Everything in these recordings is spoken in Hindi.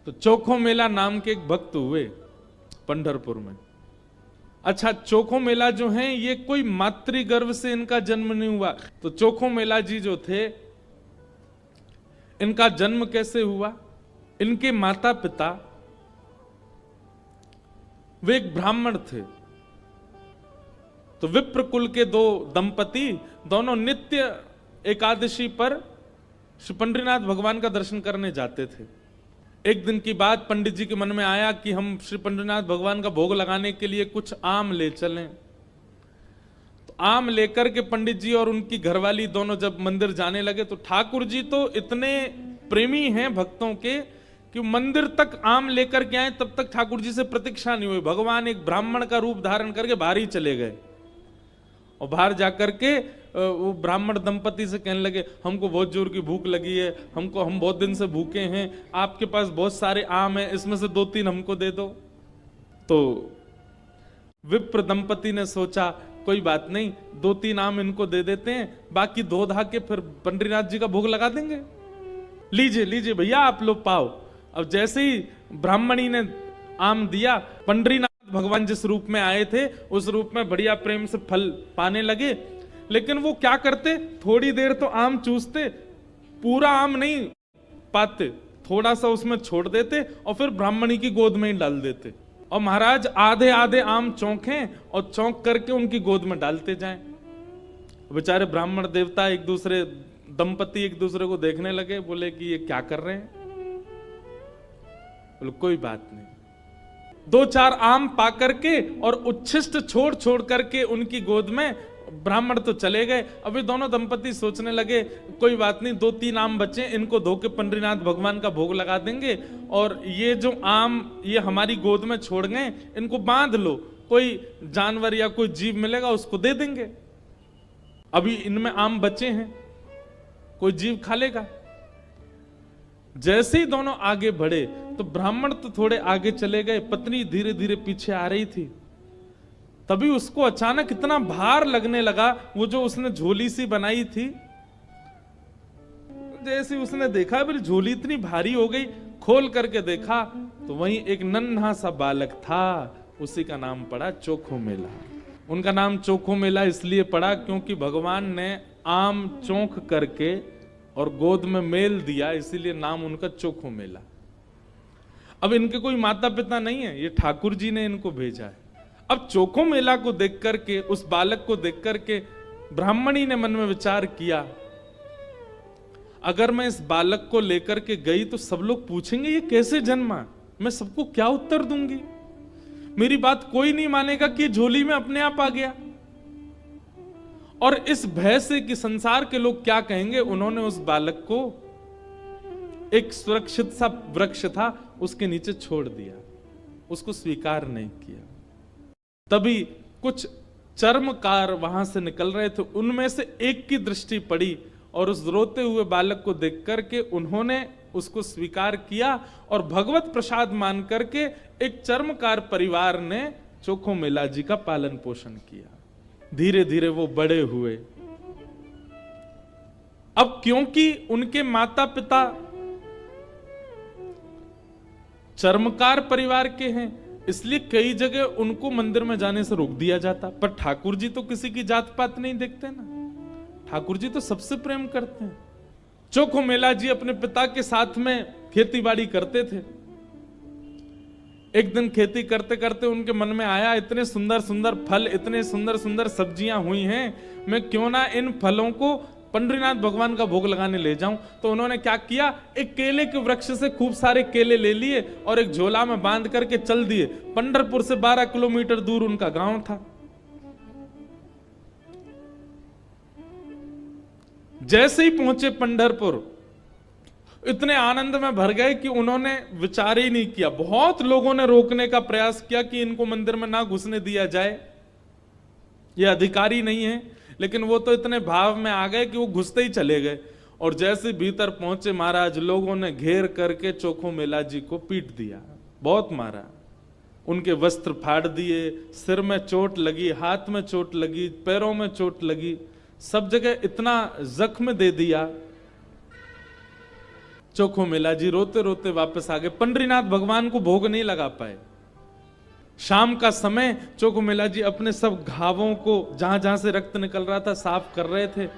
तो चोखो मेला नाम के एक भक्त हुए पंढरपुर में। अच्छा, चोखो मेला जो है ये कोई मातृ गर्भ से इनका जन्म नहीं हुआ। तो चोखो मेला जी जो थे, इनका जन्म कैसे हुआ? इनके माता पिता वे एक ब्राह्मण थे। तो विप्र कुल के दो दंपति दोनों नित्य एकादशी पर श्री पंडरीनाथ भगवान का दर्शन करने जाते थे। एक दिन की बात, पंडित जी के मन में आया कि हम श्री पंडरीनाथ भगवान का भोग लगाने के लिए कुछ आम ले चलें। तो आम लेकर के पंडित जी और उनकी घरवाली दोनों जब मंदिर जाने लगे, तो ठाकुर जी तो इतने प्रेमी हैं भक्तों के कि मंदिर तक आम लेकर के आए, तब तक ठाकुर जी से प्रतीक्षा नहीं हुई। भगवान एक ब्राह्मण का रूप धारण करके बाहर ही चले गए और बाहर जाकर के वो ब्राह्मण दंपति से कहने लगे, हमको बहुत जोर की भूख लगी है, हम बहुत दिन से भूखे हैं, आपके पास बहुत सारे आम हैं, इसमें से 2-3 हमको दे दो। तो विप्र दंपति ने सोचा कोई बात नहीं, 2-3 आम इनको दे देते हैं, बाकी 2 धा के फिर पंडरीनाथ जी का भोग लगा देंगे। लीजिए लीजिए भैया, आप लोग पाओ। अब जैसे ही ब्राह्मणी ने आम दिया, पंडरीनाथ भगवान जिस रूप में आए थे उस रूप में बढ़िया प्रेम से फल पाने लगे। लेकिन वो क्या करते, थोड़ी देर तो आम चूसते, पूरा आम नहीं पाते, थोड़ा सा उसमें छोड़ देते और फिर ब्राह्मणी की गोद में ही डाल देते। और महाराज आधे आधे आम चौंकें और चौंक करके उनकी गोद में डालते जाएं। बेचारे ब्राह्मण देवता एक दूसरे दंपति एक दूसरे को देखने लगे, बोले कि ये क्या कर रहे हैं? बोले कोई बात नहीं। 2-4 आम पा करके और उच्छिष्ट छोड़ छोड़ करके उनकी गोद में ब्राह्मण तो चले गए। अभी दोनों दंपति सोचने लगे कोई बात नहीं, 2-3 आम बचे, इनको धो के पंडरीनाथ भगवान का भोग लगा देंगे, और ये जो आम ये हमारी गोद में छोड़ गए, इनको बांध लो, कोई जानवर या कोई जीव मिलेगा उसको दे देंगे। अभी इनमें आम बचे हैं, कोई जीव खा लेगा। जैसे ही दोनों आगे बढ़े तो ब्राह्मण तो थोड़े आगे चले गए, पत्नी धीरे धीरे पीछे आ रही थी। तभी उसको अचानक इतना भार लगने लगा, वो जो उसने झोली सी बनाई थी, जैसे उसने देखा मेरी झोली इतनी भारी हो गई, खोल करके देखा तो वहीं एक नन्हा सा बालक था। उसी का नाम पड़ा चोखो मेला। उनका नाम चोखो मेला इसलिए पड़ा क्योंकि भगवान ने आम चौंक करके और गोद में मेल दिया, इसीलिए नाम उनका चोखो मेला। अब इनके कोई माता पिता नहीं है, ये ठाकुर जी ने इनको भेजा है। अब चोखो मेला को देख करके, उस बालक को देख करके ब्राह्मणी ने मन में विचार किया, अगर मैं इस बालक को लेकर के गई तो सब लोग पूछेंगे ये कैसे जन्मा, मैं सबको क्या उत्तर दूंगी? मेरी बात कोई नहीं मानेगा कि झोली में अपने आप आ गया। और इस भय से कि संसार के लोग क्या कहेंगे, उन्होंने उस बालक को एक सुरक्षित सा वृक्ष था उसके नीचे छोड़ दिया, उसको स्वीकार नहीं किया। तभी कुछ चर्मकार वहां से निकल रहे थे, उनमें से एक की दृष्टि पड़ी और उस रोते हुए बालक को देख करके उन्होंने उसको स्वीकार किया और भगवत प्रसाद मान करके एक चर्मकार परिवार ने चोखो मेला जी का पालन पोषण किया। धीरे धीरे वो बड़े हुए। अब क्योंकि उनके माता पिता चर्मकार परिवार के हैं, इसलिए कई जगह उनको मंदिर में जाने से रोक दिया जाता। पर ठाकुर जी तो किसी की जात पात नहीं देखते ना, ठाकुर जी तो सबसे प्रेम करते हैं। चोखो मेला जी अपने पिता के साथ में खेती बाड़ी करते थे। एक दिन खेती करते करते उनके मन में आया, इतने सुंदर सुंदर फल, इतने सुंदर सुंदर सब्जियां हुई हैं, मैं क्यों ना इन फलों को पंडरीनाथ भगवान का भोग लगाने ले जाऊं। तो उन्होंने क्या किया, एक केले के वृक्ष से खूब सारे केले ले लिए और एक झोला में बांध करके चल दिए। पंढरपुर से 12 किलोमीटर दूर उनका गांव था। जैसे ही पहुंचे पंढरपुर, इतने आनंद में भर गए कि उन्होंने विचार ही नहीं किया। बहुत लोगों ने रोकने का प्रयास किया कि इनको मंदिर में ना घुसने दिया जाए, ये अधिकारी नहीं है, लेकिन वो तो इतने भाव में आ गए कि वो घुसते ही चले गए। और जैसे भीतर पहुंचे महाराज, लोगों ने घेर करके चोखो मेला जी को पीट दिया, बहुत मारा, उनके वस्त्र फाड़ दिए, सिर में चोट लगी, हाथ में चोट लगी, पैरों में चोट लगी, सब जगह इतना जख्म दे दिया। चोखो मेला जी रोते रोते वापस आ गए। पंडरीनाथ भगवान को भोग नहीं लगा पाए। शाम का समय चोखो मेला जी अपने सब घावों को, जहां जहां से रक्त निकल रहा था, साफ कर रहे थे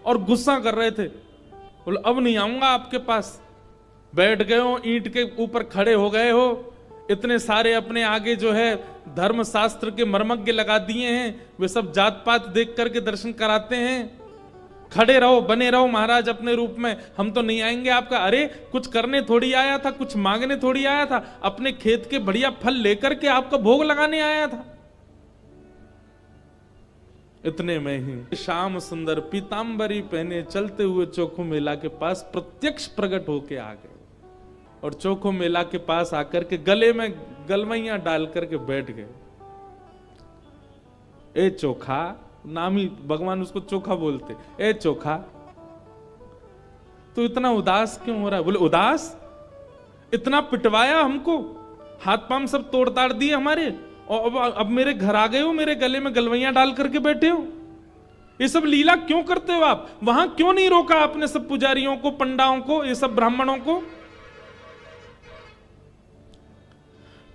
और गुस्सा कर रहे थे। बोले अब नहीं आऊंगा आपके पास। बैठ गए हो, ईंट के ऊपर खड़े हो गए हो, इतने सारे अपने आगे जो है धर्म शास्त्र के मर्मज्ञ लगा दिए हैं, वे सब जात पात देख करके दर्शन कराते हैं। खड़े रहो, बने रहो महाराज अपने रूप में, हम तो नहीं आएंगे आपका। अरे कुछ करने थोड़ी आया था, कुछ मांगने थोड़ी आया था, अपने खेत के बढ़िया फल लेकर के आपका भोग लगाने आया था। इतने में ही श्याम सुंदर पीतांबरी पहने चलते हुए चोखो मेला के पास प्रत्यक्ष प्रकट होके आ गए और चोखो मेला के पास आकर के गले में गलवैया डाल करके बैठ गए। ए चोखा, नाम ही भगवान उसको चोखा बोलते। ए चोखा, तो इतना उदास क्यों हो रहा है? बोले उदास? इतना पिटवाया हमको, हाथ पांव सब तोड़ ताड़ दिए हमारे, और अब मेरे घर आ गए हो, मेरे गले में गलवैयां डाल करके बैठे हो। ये सब लीला क्यों करते हो आप? वहां क्यों नहीं रोका आपने सब पुजारियों को, पंडाओं को, ये सब ब्राह्मणों को?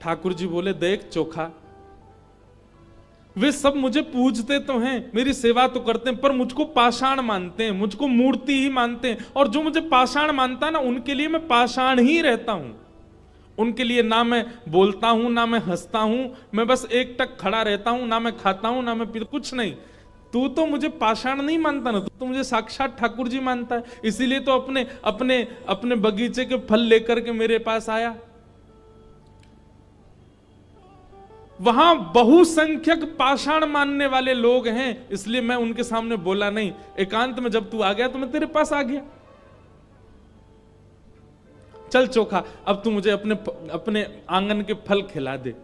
ठाकुर जी बोले देख चोखा, वे सब मुझे पूजते तो हैं, मेरी सेवा तो करते हैं, पर मुझको पाषाण मानते हैं, मुझको मूर्ति ही मानते हैं। और जो मुझे पाषाण मानता है ना, उनके लिए मैं पाषाण ही रहता हूं। उनके लिए ना मैं बोलता हूं, ना मैं हंसता हूं, मैं बस एक टक खड़ा रहता हूं, ना मैं खाता हूं, ना मैं पीता, कुछ नहीं। तू तो मुझे पाषाण नहीं मानता ना, तू तो मुझे साक्षात ठाकुर जी मानता है। इसीलिए तो अपने अपने अपने बगीचे के फल लेकर के मेरे पास आया। वहां बहुसंख्यक पाषाण मानने वाले लोग हैं, इसलिए मैं उनके सामने बोला नहीं। एकांत में जब तू आ गया तो मैं तेरे पास आ गया। चल चोखा, अब तू मुझे अपने अपने आंगन के फल खिला दे।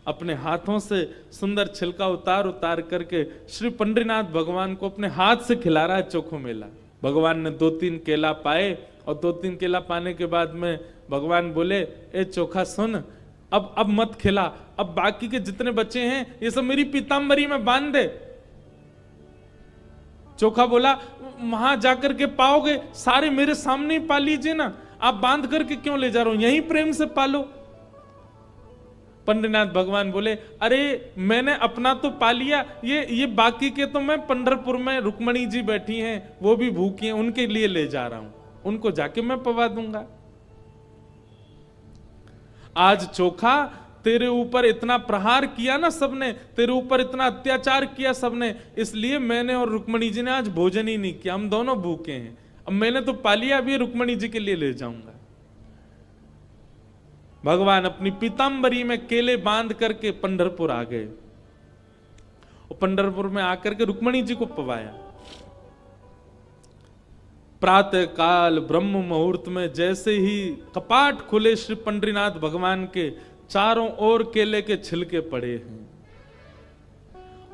अपने हाथों से सुंदर छिलका उतार उतार करके श्री पंडरीनाथ भगवान को अपने हाथ से खिला रहा है चोखो मेला। भगवान ने 2-3 केला पाए और 2-3 केला पाने के बाद में भगवान बोले, ए चोखा सुन, अब मत खिला, अब बाकी के जितने बच्चे हैं ये सब मेरी पीतांबरी में बांध दे। चोखा बोला, वहां जाकर के पाओगे, सारे मेरे सामने ही पा लीजिए ना, आप बांध करके क्यों ले जा रहे हो, यहीं प्रेम से पालो। पंडरीनाथ भगवान बोले, अरे मैंने अपना तो पा लिया, ये बाकी के तो मैं पंढरपुर में रुक्मणी जी बैठी हैं, वो भी भूखी हैं, उनके लिए ले जा रहा हूं, उनको जाके मैं पवा दूंगा। आज चोखा तेरे ऊपर इतना प्रहार किया ना सबने, तेरे ऊपर इतना अत्याचार किया सबने, इसलिए मैंने और रुक्मणी जी ने आज भोजन ही नहीं किया, हम दोनों भूखे हैं। अब मैंने तो पा लिया, अभी रुक्मणी जी के लिए ले जाऊंगा। भगवान अपनी पीतांबरी में केले बांध करके पंढरपुर आ गए और पंढरपुर में आकर के रुक्मणी जी को पवाया। प्रातः काल ब्रह्म मुहूर्त में जैसे ही कपाट खुले श्री पंडरीनाथ भगवान के, चारों ओर केले के छिलके पड़े हैं।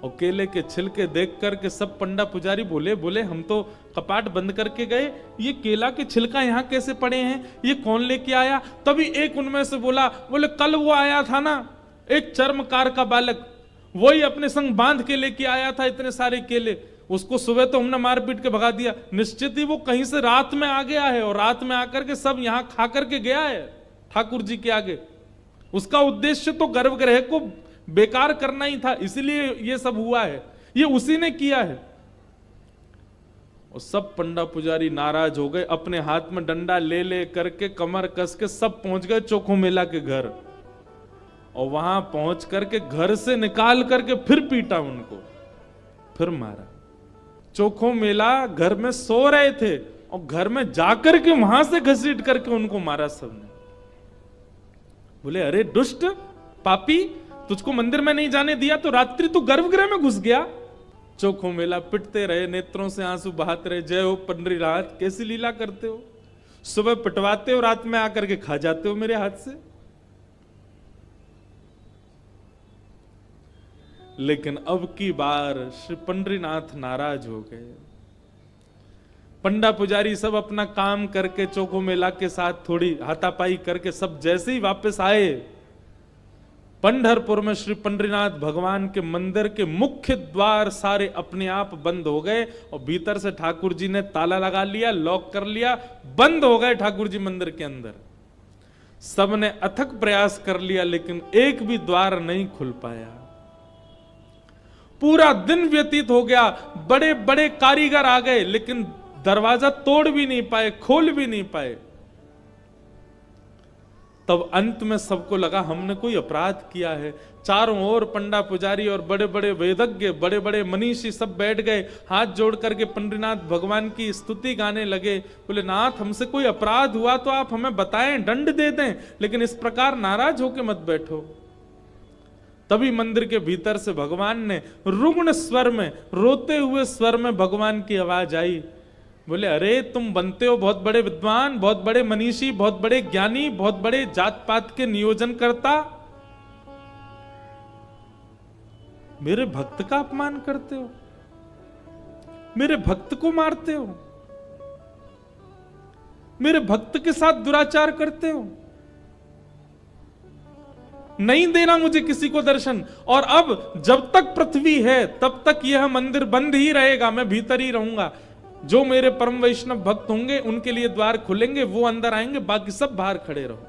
और केले के छिलके देख करके सब पंडा पुजारी बोले हम तो कपाट बंद करके गए, ये केला के छिलका यहाँ कैसे पड़े हैं, ये कौन लेके आया? तभी एक उनमें से बोले कल वो आया था ना, एक चर्मकार का बालक, वही अपने संग बांध के लेके आया था इतने सारे केले, उसको सुबह तो हमने मार पीट के भगा दिया, निश्चित ही वो कहीं से रात में आ गया है और रात में आकर के सब यहां खा करके गया है ठाकुर जी के आगे। उसका उद्देश्य तो गर्भगृह को बेकार करना ही था, इसीलिए ये सब हुआ है, ये उसी ने किया है। और सब पंडा पुजारी नाराज हो गए, अपने हाथ में डंडा ले ले करके कमर कस के सब पहुंच गए चोखो मेला के घर, और वहां पहुंच करके घर से निकाल करके फिर पीटा उनको, फिर मारा। चोखो मेला घर में सो रहे थे और घर में जाकर के वहां से घसीट करके उनको मारा सबने। बोले अरे दुष्ट पापी, तुझको मंदिर में नहीं जाने दिया तो रात्रि तू गर्भगृह में घुस गया। चोखो मेला पिटते रहे, नेत्रों से आंसू बहाते रहे, जय हो पंडरीनाथ, कैसी लीला करते हो, सुबह पिटवाते हो, रात में आकर के खा जाते हो मेरे हाथ से। लेकिन अब की बार श्री पंडरीनाथ नाराज हो गए। पंडा पुजारी सब अपना काम करके चोखो मेला के साथ थोड़ी हाथापाई करके सब जैसे ही वापस आए, पंढरपुर में श्री पंडरीनाथ भगवान के मंदिर के मुख्य द्वार सारे अपने आप बंद हो गए और भीतर से ठाकुर जी ने ताला लगा लिया, लॉक कर लिया, बंद हो गए ठाकुर जी मंदिर के अंदर। सबने अथक प्रयास कर लिया लेकिन एक भी द्वार नहीं खुल पाया। पूरा दिन व्यतीत हो गया, बड़े बड़े कारीगर आ गए लेकिन दरवाजा तोड़ भी नहीं पाए, खोल भी नहीं पाए। तब अंत में सबको लगा हमने कोई अपराध किया है। चारों ओर पंडा पुजारी और बड़े बड़े वेदज्ञ, बड़े बड़े मनीषी सब बैठ गए, हाथ जोड़ करके पंडरीनाथ भगवान की स्तुति गाने लगे। बोले नाथ, हमसे कोई अपराध हुआ तो आप हमें बताएं, दंड दे दें, लेकिन इस प्रकार नाराज होकर मत बैठो। तभी मंदिर के भीतर से भगवान ने रुग्ण स्वर में, रोते हुए स्वर में भगवान की आवाज आई। बोले अरे तुम बनते हो बहुत बड़े विद्वान, बहुत बड़े मनीषी, बहुत बड़े ज्ञानी, बहुत बड़े जात पात के नियोजन करता, मेरे भक्त का अपमान करते हो, मेरे भक्त को मारते हो, मेरे भक्त के साथ दुराचार करते हो। नहीं देना मुझे किसी को दर्शन, और अब जब तक पृथ्वी है तब तक यह मंदिर बंद ही रहेगा, मैं भीतर ही रहूंगा। जो मेरे परम वैष्णव भक्त होंगे उनके लिए द्वार खुलेंगे, वो अंदर आएंगे, बाकी सब बाहर खड़े रहो।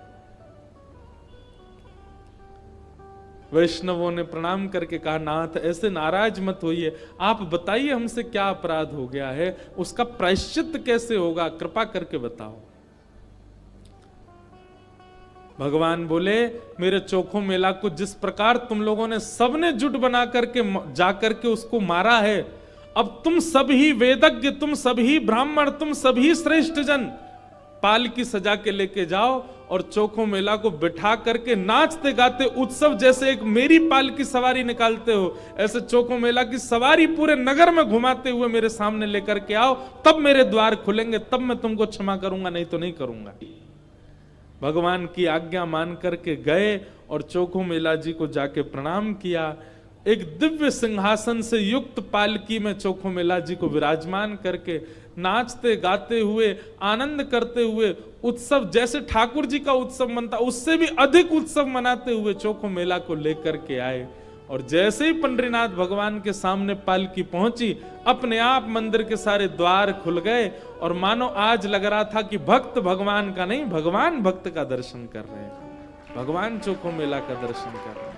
वैष्णवों ने प्रणाम करके कहा नाथ ऐसे नाराज मत होइए, आप बताइए हमसे क्या अपराध हो गया है, उसका प्रायश्चित कैसे होगा, कृपा करके बताओ। भगवान बोले मेरे चोखो मेला को जिस प्रकार तुम लोगों ने सबने जुट बना करके जाकर के उसको मारा है, अब तुम सभी वेदज्ञ, तुम सभी ब्राह्मण, तुम सभी श्रेष्ठ जन पालकी सजा के लेके जाओ और चोखो मेला को बिठा करके नाचते गाते उत्सव जैसे एक मेरी पालकी सवारी निकालते हो, ऐसे चोखो मेला की सवारी पूरे नगर में घुमाते हुए मेरे सामने लेकर के आओ, तब मेरे द्वार खुलेंगे, तब मैं तुमको क्षमा करूंगा, नहीं तो नहीं करूंगा। भगवान की आज्ञा मान करके गए और चोखो मेला जी को जाके प्रणाम किया। एक दिव्य सिंहासन से युक्त पालकी में चोखो मेला जी को विराजमान करके नाचते गाते हुए, आनंद करते हुए, उत्सव जैसे ठाकुर जी का उत्सव मनता उससे भी अधिक उत्सव मनाते हुए चोखो मेला को लेकर के आए। और जैसे ही पंडरीनाथ भगवान के सामने पालकी पहुंची, अपने आप मंदिर के सारे द्वार खुल गए और मानो आज लग रहा था कि भक्त भगवान का नहीं, भगवान भक्त का दर्शन कर रहे हैं, भगवान चोखो मेला का दर्शन कर रहे हैं।